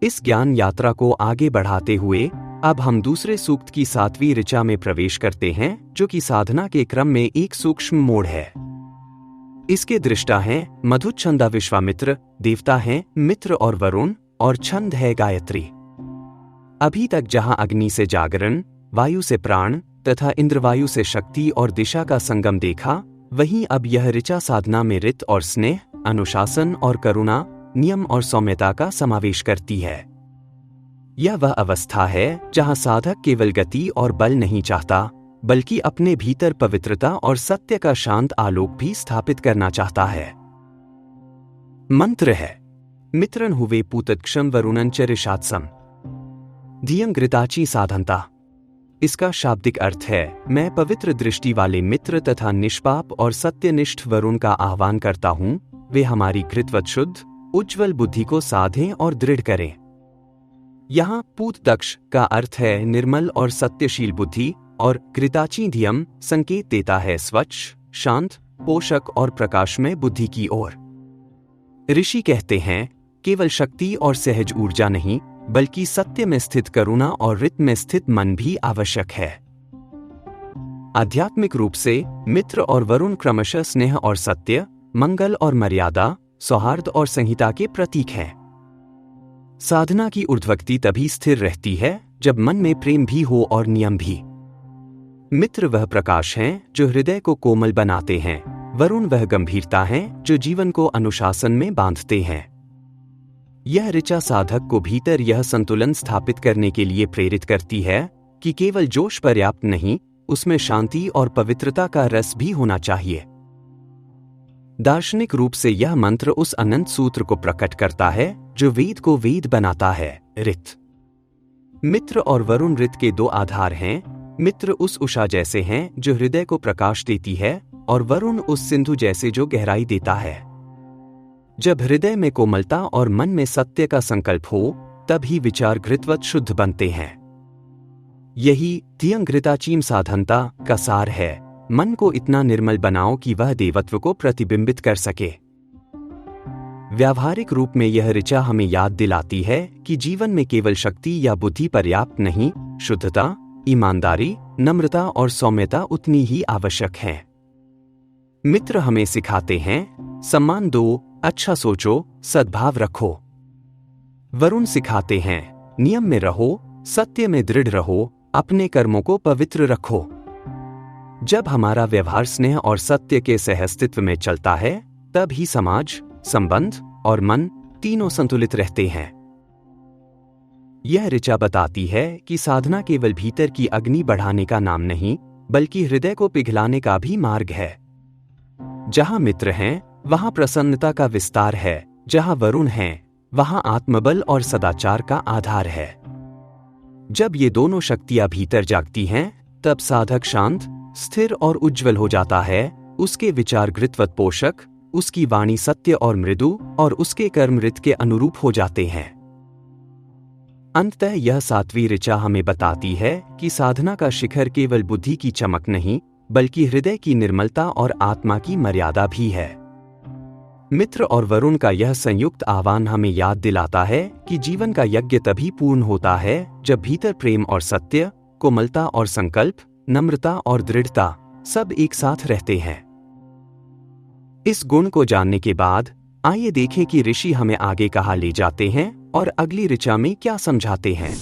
इस ज्ञान यात्रा को आगे बढ़ाते हुए अब हम दूसरे सूक्त की 7वीं ऋचा में प्रवेश करते हैं, जो कि साधना के क्रम में एक सूक्ष्म मोड़ है। इसके दृष्टा हैं मधुच्छंदा विश्वामित्र, देवता हैं मित्र और वरुण, और छंद है गायत्री। अभी तक जहां अग्नि से जागरण, वायु से प्राण तथा इंद्रवायु से शक्ति और दिशा का संगम देखा, वहीं अब यह ऋचा साधना में रित और स्नेह, अनुशासन और करुणा, नियम और सौम्यता का समावेश करती है। यह वह अवस्था है जहां साधक केवल गति और बल नहीं चाहता, बल्कि अपने भीतर पवित्रता और सत्य का शांत आलोक भी स्थापित करना चाहता है। मंत्र है मित्रन हुवे पूतत्क्षम वरुणं च ऋषात्सम धियं घृताची साधनता। इसका शाब्दिक अर्थ है, मैं पवित्र दृष्टि वाले मित्र तथा निष्पाप और सत्यनिष्ठ वरुण का आह्वान करता हूं, वे हमारी घृतवत शुद्ध उज्ज्वल बुद्धि को साधें और दृढ़ करें। यहाँ पूतदक्ष का अर्थ है निर्मल और सत्यशील बुद्धि, और घृताची धियम संकेत देता है स्वच्छ, शांत, पोषक और प्रकाशमय बुद्धि की ओर। ऋषि कहते हैं, केवल शक्ति और सहज ऊर्जा नहीं, बल्कि सत्य में स्थित करुणा और रित में स्थित मन भी आवश्यक है। आध्यात्मिक रूप से मित्र और वरुण क्रमशः स्नेह और सत्य, मंगल और मर्यादा, सौहार्द और संहिता के प्रतीक हैं। साधना की ऊर्ध्वगति तभी स्थिर रहती है जब मन में प्रेम भी हो और नियम भी। मित्र वह प्रकाश हैं जो हृदय को कोमल बनाते हैं, वरुण वह गंभीरता हैं जो जीवन को अनुशासन में बांधते हैं। यह ऋचा साधक को भीतर यह संतुलन स्थापित करने के लिए प्रेरित करती है कि केवल जोश पर्याप्त नहीं, उसमें शांति और पवित्रता का रस भी होना चाहिए। दार्शनिक रूप से यह मंत्र उस अनंत सूत्र को प्रकट करता है जो वेद को वेद बनाता है, ऋत। मित्र और वरुण ऋत के दो आधार हैं। मित्र उस उषा जैसे हैं जो हृदय को प्रकाश देती है, और वरुण उस सिंधु जैसे जो गहराई देता है। जब हृदय में कोमलता और मन में सत्य का संकल्प हो, तभी विचार घृतवत शुद्ध बनते हैं। यही धियं घृताचीम साधनता का सार है। मन को इतना निर्मल बनाओ कि वह देवत्व को प्रतिबिंबित कर सके। व्यावहारिक रूप में यह ऋचा हमें याद दिलाती है कि जीवन में केवल शक्ति या बुद्धि पर्याप्त नहीं, शुद्धता, ईमानदारी, नम्रता और सौम्यता उतनी ही आवश्यक है। मित्र हमें सिखाते हैं, सम्मान दो, अच्छा सोचो, सद्भाव रखो। वरुण सिखाते हैं, नियम में रहो, सत्य में दृढ़ रहो, अपने कर्मों को पवित्र रखो। जब हमारा व्यवहार स्नेह और सत्य के सहअस्तित्व में चलता है, तब ही समाज, संबंध और मन तीनों संतुलित रहते हैं। यह ऋचा बताती है कि साधना केवल भीतर की अग्नि बढ़ाने का नाम नहीं, बल्कि हृदय को पिघलाने का भी मार्ग है। जहां मित्र हैं, वहां प्रसन्नता का विस्तार है। जहां वरुण हैं, वहां आत्मबल और सदाचार का आधार है। जब ये दोनों शक्तियां भीतर जागती हैं, तब साधक शांत, स्थिर और उज्ज्वल हो जाता है। उसके विचार घृतवत पोषक, उसकी वाणी सत्य और मृदु, और उसके कर्म ऋत के अनुरूप हो जाते हैं। अंततः यह 7वीं ऋचा हमें बताती है कि साधना का शिखर केवल बुद्धि की चमक नहीं, बल्कि हृदय की निर्मलता और आत्मा की मर्यादा भी है। मित्र और वरुण का यह संयुक्त आह्वान हमें याद दिलाता है कि जीवन का यज्ञ तभी पूर्ण होता है जब भीतर प्रेम और सत्य, कोमलता और संकल्प, नम्रता और दृढ़ता सब एक साथ रहते हैं। इस गुण को जानने के बाद आइए देखें कि ऋषि हमें आगे कहाँ ले जाते हैं और अगली ऋचा में क्या समझाते हैं।